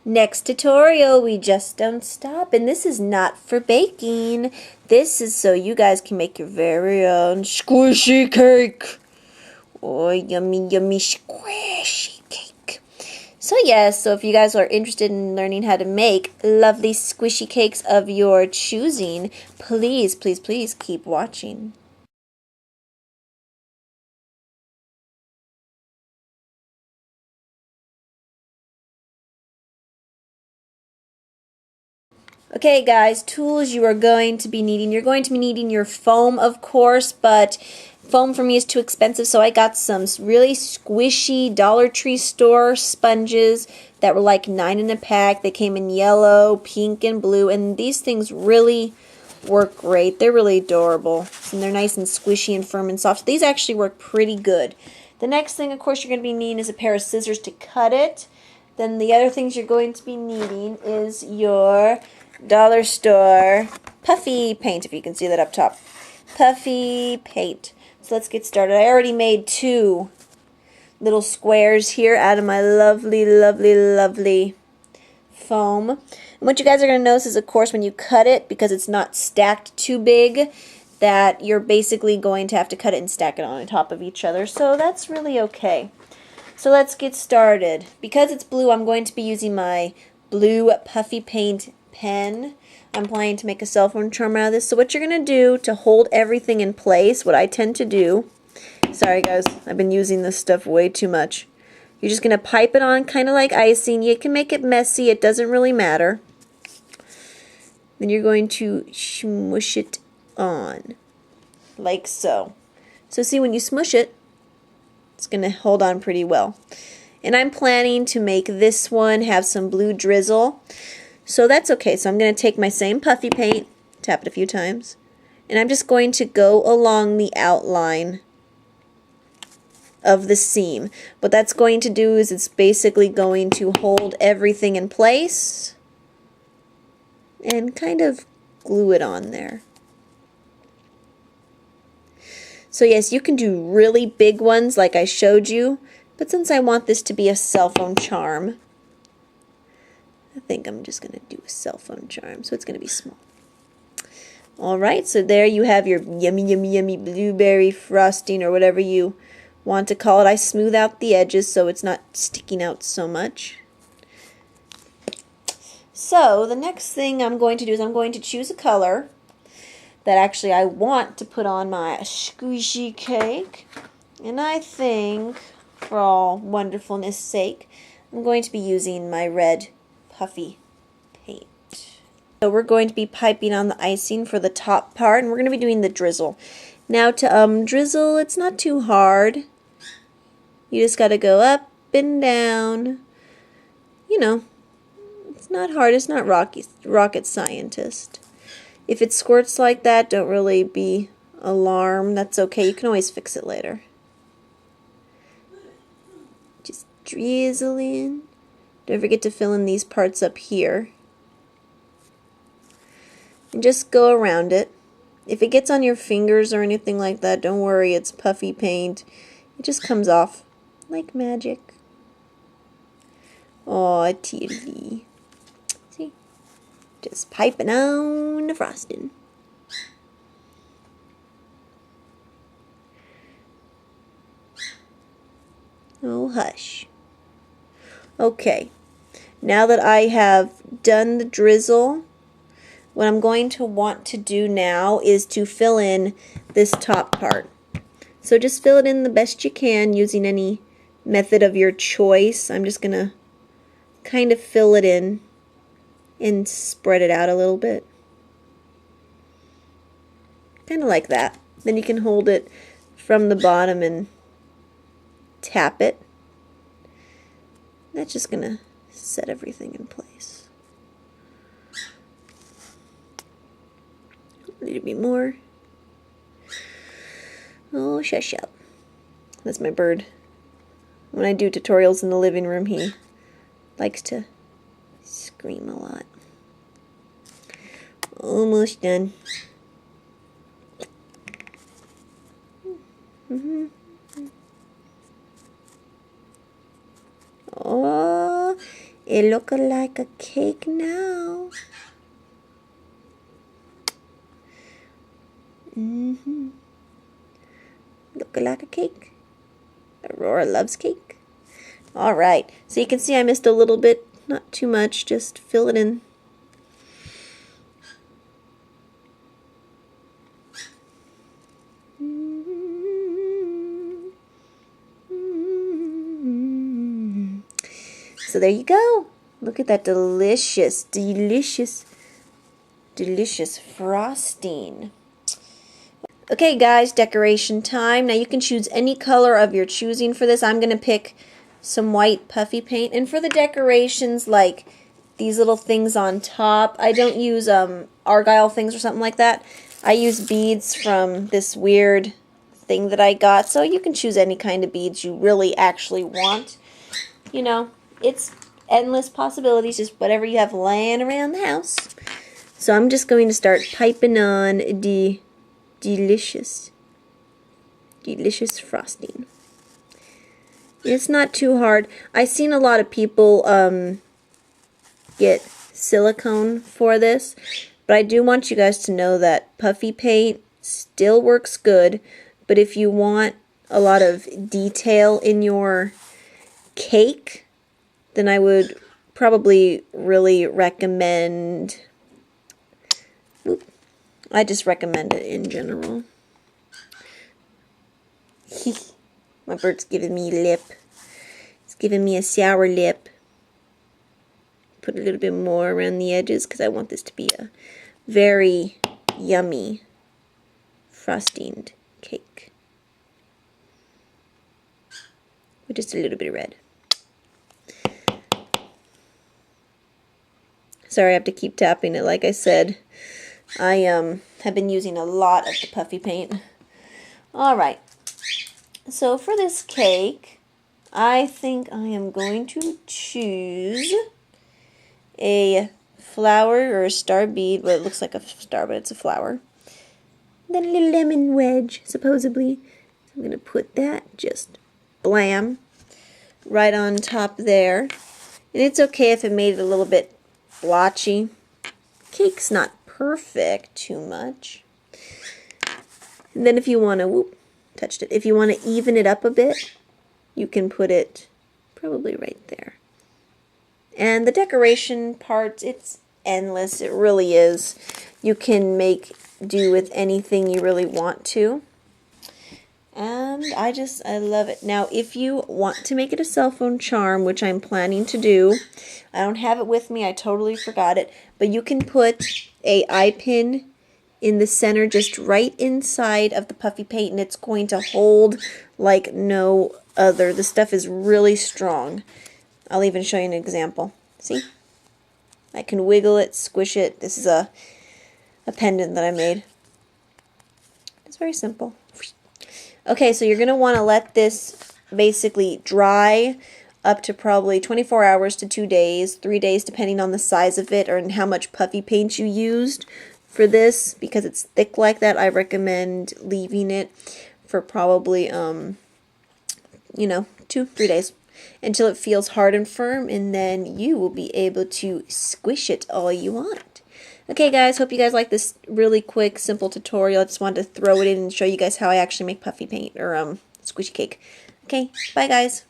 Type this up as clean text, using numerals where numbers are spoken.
Next tutorial, we just don't stop, and this is not for baking. This is so you guys can make your very own squishy cake. Oh, yummy, yummy squishy cake. So yes, so if you guys are interested in learning how to make lovely squishy cakes of your choosing, please, please, please keep watching. Okay guys, tools you are going to be needing. You're going to be needing your foam, of course, but foam for me is too expensive, so I got some really squishy Dollar Tree store sponges that were like 9 in a pack. They came in yellow, pink, and blue, and these things really work great. They're really adorable, and they're nice and squishy and firm and soft. These actually work pretty good. The next thing, of course, you're going to be needing is a pair of scissors to cut it. Then the other things you're going to be needing is your dollar store puffy paint, if you can see that up top. Puffy paint. So let's get started. I already made 2 little squares here out of my lovely, lovely, lovely foam. And what you guys are going to notice is, of course, when you cut it, because it's not stacked too big, that you're basically going to have to cut it and stack it on top of each other. So that's really okay. So let's get started. Because it's blue, I'm going to be using my blue puffy paint pen. I'm planning to make a cell phone charm out of this. So what you're going to do to hold everything in place, what I tend to do, sorry guys, I've been using this stuff way too much. You're just going to pipe it on kind of like icing. You can make it messy, it doesn't really matter. Then you're going to smush it on, like so. So see, when you smush it, it's going to hold on pretty well. And I'm planning to make this one have some blue drizzle. So that's okay. So I'm going to take my same puffy paint, tap it a few times, and I'm just going to go along the outline of the seam. What that's going to do is it's basically going to hold everything in place and kind of glue it on there. So yes, you can do really big ones like I showed you, but since I want this to be a cell phone charm, I think I'm just going to do a cell phone charm, so it's going to be small. Alright, so there you have your yummy, yummy, yummy blueberry frosting, or whatever you want to call it. I smooth out the edges so it's not sticking out so much. So the next thing I'm going to do is I'm going to choose a color that actually I want to put on my squishy cake. And I think, for all wonderfulness sake, I'm going to be using my red puffy paint. So we're going to be piping on the icing for the top part, and we're going to be doing the drizzle. Now to drizzle, it's not too hard. You just got to go up and down. You know, it's not hard. It's not rocket scientist. If it squirts like that, don't really be alarmed. That's okay. You can always fix it later. Just drizzle in. Don't forget to fill in these parts up here. And just go around it. If it gets on your fingers or anything like that, don't worry, it's puffy paint. It just comes off like magic. Aw, teary. See? Just piping on the frosting. Oh, hush. Okay, now that I have done the drizzle, what I'm going to want to do now is to fill in this top part. So just fill it in the best you can using any method of your choice. I'm just going to kind of fill it in and spread it out a little bit. Kind of like that. Then you can hold it from the bottom and tap it. That's just going to set everything in place. Need to be more. Oh, shush up. That's my bird. When I do tutorials in the living room, he likes to scream a lot. Almost done. Oh, It looks like a cake now. Look like a cake. Aurora loves cake. Alright, so you can see I missed a little bit, not too much, just fill it in. So there you go. Look at that delicious, delicious, delicious frosting. Okay guys, decoration time. Now you can choose any color of your choosing for this. I'm going to pick some white puffy paint. And for the decorations, like these little things on top, I don't use argyle things or something like that. I use beads from this weird thing that I got. So you can choose any kind of beads you really actually want. You know, it's endless possibilities, just whatever you have laying around the house. So I'm just going to start piping on the delicious, delicious frosting. It's not too hard. I've seen a lot of people get silicone for this, but I do want you guys to know that puffy paint still works good, but if you want a lot of detail in your cake, then I would probably really recommend, I just recommend it in general. My bird's giving me lip. It's giving me a sour lip. Put a little bit more around the edges because I want this to be a very yummy frosting cake. With just a little bit of red. Sorry, I have to keep tapping it. Like I said, I have been using a lot of the puffy paint. Alright, so for this cake, I think I am going to choose a flower or a star bead. Well, it looks like a star, but it's a flower. Then a little lemon wedge, supposedly. So I'm going to put that, just blam, right on top there. And it's okay if it made it a little bit blotchy. Cake's not perfect too much. And then if you want to, whoop, touched it. If you want to even it up a bit, you can put it probably right there. And the decoration part, it's endless. It really is. You can make do with anything you really want to. And I love it. Now, if you want to make it a cell phone charm, which I'm planning to do, I don't have it with me. I totally forgot it. But you can put a eye pin in the center, just right inside of the puffy paint, and it's going to hold like no other. The stuff is really strong. I'll even show you an example. See? I can wiggle it, squish it. This is a pendant that I made. It's very simple. Okay, so you're going to want to let this basically dry up to probably 24 hours to 2 days, 3 days depending on the size of it or how much puffy paint you used for this. Because it's thick like that, I recommend leaving it for probably, 2-3 days until it feels hard and firm, and then you will be able to squish it all you want. Okay guys, hope you guys like this really quick, simple tutorial. I just wanted to throw it in and show you guys how I actually make puffy paint or squishy cake. Okay, bye guys.